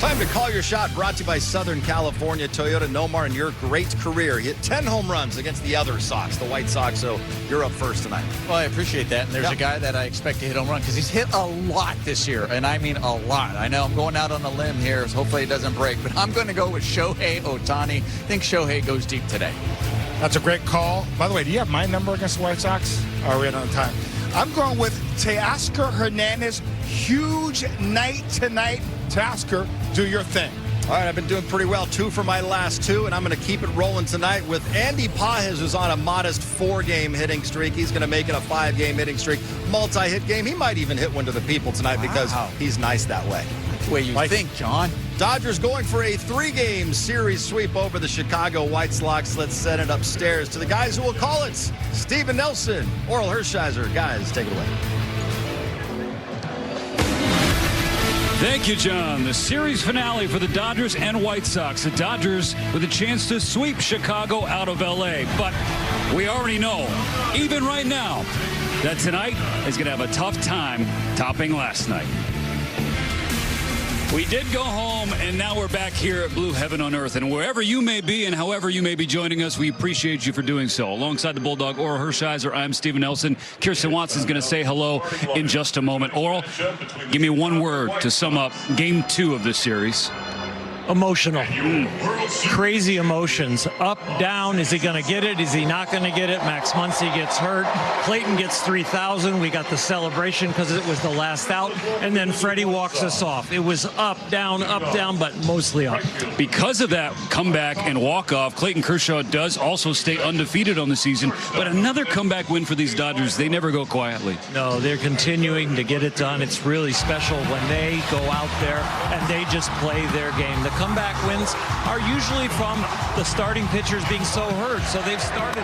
Time to call your shot, brought to you by Southern California Toyota. Nomar, in your great career, you hit 10 home runs against the other Sox, the White Sox, so you're up first tonight. Well, I appreciate that. And there's a guy that I expect to hit home run because he's hit a lot this year, and I mean a lot. I know I'm going out on a limb here, so hopefully it doesn't break, but I'm going to go with Shohei Ohtani. I think Shohei goes deep today. That's a great call. By the way, do you have my number against the White Sox? Or are we out on time? I'm going with Teoscar Hernandez. Huge night tonight. Teoscar, do your thing. All right, I've been doing pretty well. 2 for my last 2, and I'm going to keep it rolling tonight with Andy Pages, who's on a modest 4-game hitting streak. He's going to make it a 5-game hitting streak, multi-hit game. He might even hit one to the people tonight because he's nice that way. That's the way you think, John. Dodgers going for a 3-game series sweep over the Chicago White Sox. Let's send it upstairs to the guys who will call it. Steven Nelson, Oral Hershiser. Guys, take it away. Thank you, John. The series finale for the Dodgers and White Sox. The Dodgers with a chance to sweep Chicago out of L.A. But we already know, even right now, that tonight is going to have a tough time topping last night. We did go home, and now we're back here at Blue Heaven on Earth. And wherever you may be and however you may be joining us, we appreciate you for doing so. Alongside the Bulldog, Oral Hershiser, I'm Steven Nelson. Kirsten Watson's going to say hello in just a moment. Oral, give me one word to sum up Game 2 of this series. Emotional. Crazy emotions. Up, down. Is he going to get it? Is he not going to get it? Max Muncy gets hurt. Clayton gets 3,000. We got the celebration because it was the last out. And then Freddie walks us off. It was up, down, but mostly up. Because of that comeback and walk-off, Clayton Kershaw does also stay undefeated on the season. But another comeback win for these Dodgers. They never go quietly. No, they're continuing to get it done. It's really special when they go out there and they just play their game. The comeback wins are usually from the starting pitchers being so hurt. So they've started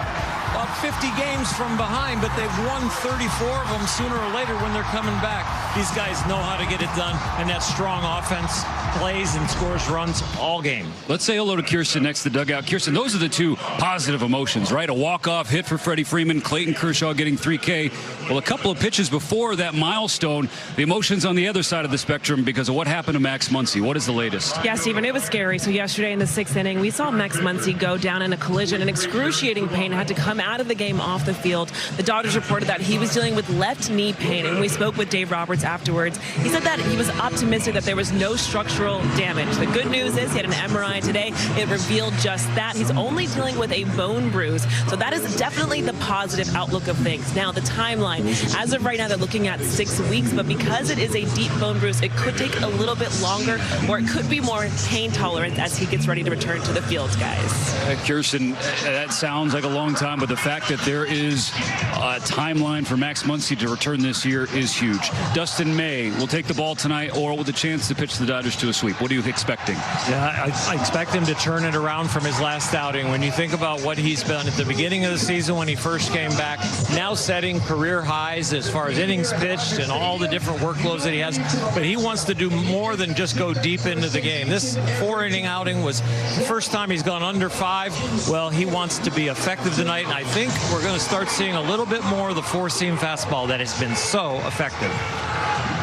about 50 games from behind, but they've won 34 of them sooner or later when they're coming back. These guys know how to get it done, and that strong offense plays and scores runs all game. Let's say hello to Kirsten next to the dugout. Kirsten, those are the two positive emotions, right? A walk-off hit for Freddie Freeman, Clayton Kershaw getting 3K. Well, a couple of pitches before that milestone, the emotions on the other side of the spectrum because of what happened to Max Muncy. What is the latest? Yeah, Steven, it was scary. So yesterday in the 6th inning, we saw Max Muncy go down in a collision, in excruciating pain, had to come out of the game off the field. The Dodgers reported that he was dealing with left knee pain, and we spoke with Dave Roberts afterwards. He said that he was optimistic that there was no structural damage. The good news is he had an MRI today. It revealed just that. He's only dealing with a bone bruise. So that is definitely the positive outlook of things. Now, the timeline, as of right now, they're looking at 6 weeks, but because it is a deep bone bruise, it could take a little bit longer, or it could be more pain tolerant as he gets ready to return to the field, guys. Kirsten, that sounds like a long time, but the fact that there is a timeline for Max Muncy to return this year is huge. Dustin May will take the ball tonight, or with a chance to pitch the Dodgers to a sweep. What are you expecting? Yeah, I expect him to turn it around from his last outing. When you think about what he's done at the beginning of the season when he first came back, now setting career highs as far as innings pitched and all the different workloads that he has. But he wants to do more than just go deep into the game. This 4-inning outing was the first time he's gone under 5. Well, he wants to be effective tonight, and I think we're going to start seeing a little bit more of the four-seam fastball that has been so effective.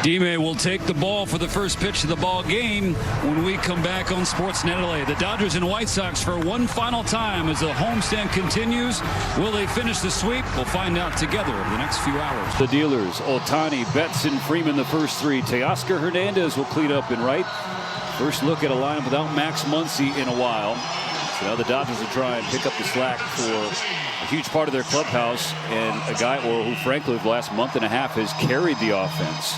D-May will take the ball for the first pitch of the ball game when we come back on Sportsnet LA. The Dodgers and White Sox for one final time as the homestand continues. Will they finish the sweep? We'll find out together over the next few hours. The dealers, Ohtani, Betts, and Freeman, the first 3. Teoscar Hernandez will clean up in right. First look at a lineup without Max Muncy in a while. So now the Dodgers will try and pick up the slack for a huge part of their clubhouse, and a guy who frankly the last month and a half has carried the offense.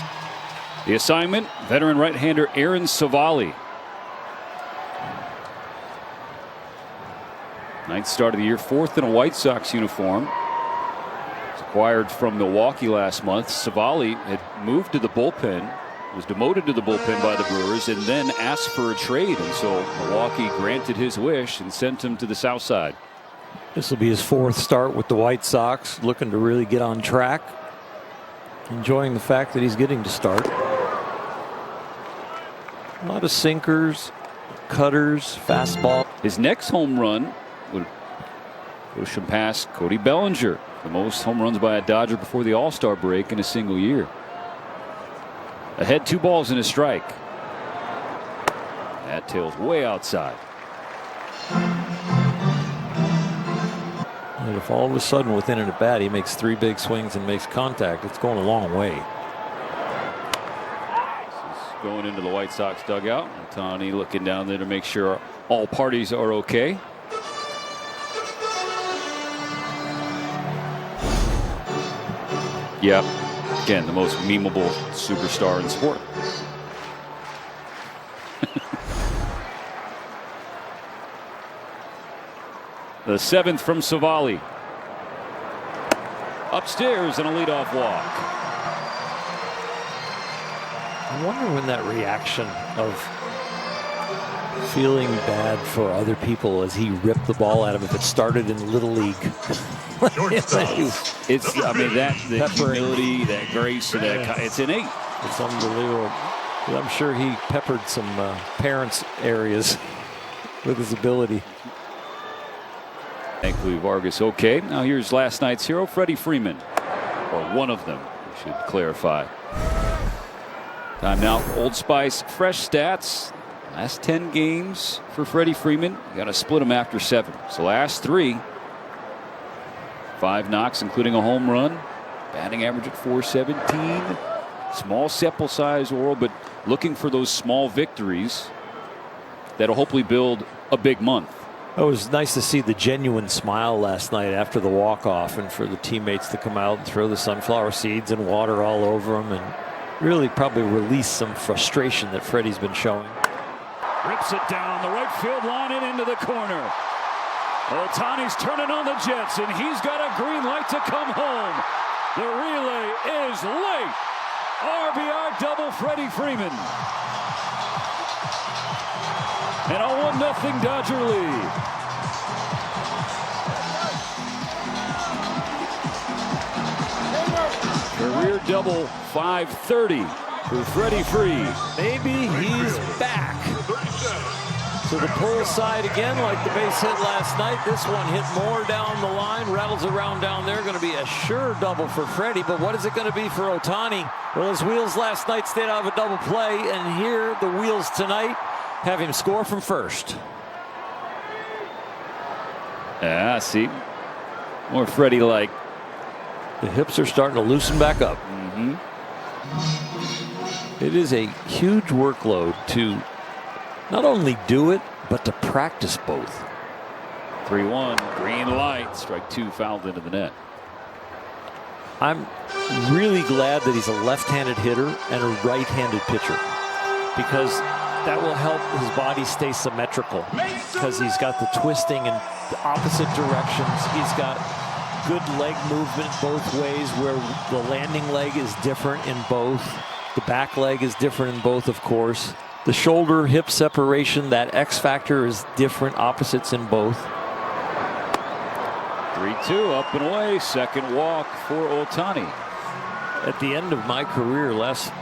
The assignment, veteran right-hander Aaron Savali. 9th start of the year, 4th in a White Sox uniform. Was acquired from Milwaukee last month. Savali had moved to the bullpen, was demoted to the bullpen by the Brewers, and then asked for a trade. And so Milwaukee granted his wish and sent him to the South Side. This will be his 4th start with the White Sox, looking to really get on track. Enjoying the fact that he's getting to start. A lot of sinkers, cutters, fastball. His next home run would push him past Cody Bellinger, the most home runs by a Dodger before the All-Star break in a single year. Ahead, 2 balls and a strike. That tail's way outside. And if all of a sudden within an at bat he makes 3 big swings and makes contact, it's going a long way. This is going into the White Sox dugout. Ohtani looking down there to make sure all parties are okay. Yep. Again, the most memeable superstar in sport. The 7th from Savali. Upstairs and a leadoff walk. I wonder when that reaction of feeling bad for other people as he ripped the ball at him, if it started in Little League. It's, I mean, that the humility, that grace, that it's innate. It's unbelievable. I'm sure he peppered some parents' areas with his ability. Thankfully, Vargas okay. Now here's last night's hero, Freddie Freeman, or one of them, we should clarify. Time now, Old Spice fresh stats. Last 10 games for Freddie Freeman. You got to split them after 7. So last 3, 5 knocks, including a home run. Batting average at .417. Small sample size, Oral, but looking for those small victories that'll hopefully build a big month. It was nice to see the genuine smile last night after the walk-off, and for the teammates to come out and throw the sunflower seeds and water all over him and really probably release some frustration that Freddie's been showing. Rips it down the right field line and into the corner. Ohtani's turning on the Jets, and he's got a green light to come home. The relay is late. RBI double Freddie Freeman. And a 1-0 Dodger lead. Career double, 530 for Freddie Freeman. Maybe he's back. To the pull side again, like the base hit last night. This one hit more down the line, rattles around down there. Going to be a sure double for Freddie, but what is it going to be for Ohtani? Well, his wheels last night stayed out of a double play, and here the wheels tonight have him score from first. Yeah, see, more Freddie-like. The hips are starting to loosen back up. It is a huge workload to not only do it, but to practice both. 3-1, green light, strike 2 fouled into the net. I'm really glad that he's a left-handed hitter and a right-handed pitcher, because that will help his body stay symmetrical, because he's got the twisting in the opposite directions. He's got good leg movement both ways, where the landing leg is different in both. The back leg is different in both, of course. The shoulder hip separation, that X factor, is different, opposites in both. 3-2, up and away, second walk for Ohtani. At the end of my career, last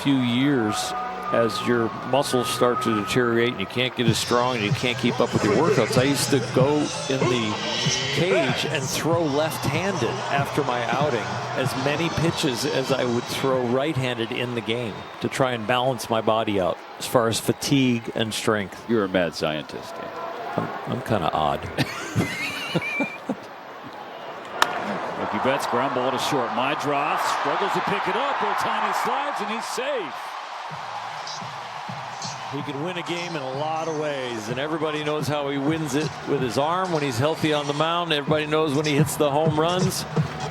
few years, as your muscles start to deteriorate and you can't get as strong and you can't keep up with your workouts, I used to go in the cage and throw left-handed after my outing, as many pitches as I would throw right-handed in the game, to try and balance my body out as far as fatigue and strength. You're a mad scientist. I'm kind of odd. Mookie Betts, ground ball to short. Maedroff struggles to pick it up. Ohtani slides and he's safe. He can win a game in a lot of ways, and everybody knows how he wins it with his arm when he's healthy on the mound. Everybody knows when he hits the home runs.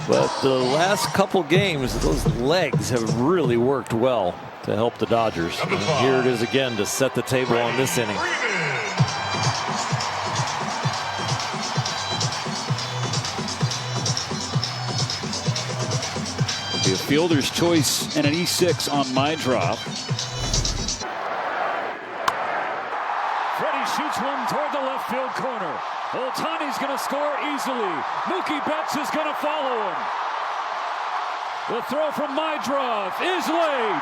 But the last couple games, those legs have really worked well to help the Dodgers. And here it is again to set the table on this inning. Be a fielder's choice and an E6 on Maedroff. Shoots one toward the left field corner. Ohtani's going to score easily. Mookie Betts is going to follow him. The throw from Maedroff is late.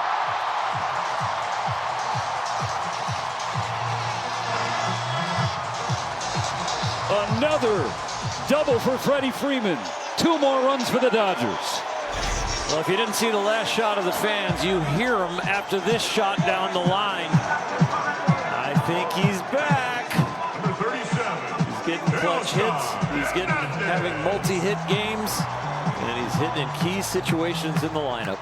Another double for Freddie Freeman. 2 more runs for the Dodgers. Well, if you didn't see the last shot of the fans, you hear them after this shot down the line. I think he's back. He's getting clutch hits. He's having multi-hit games, and he's hitting in key situations in the lineup.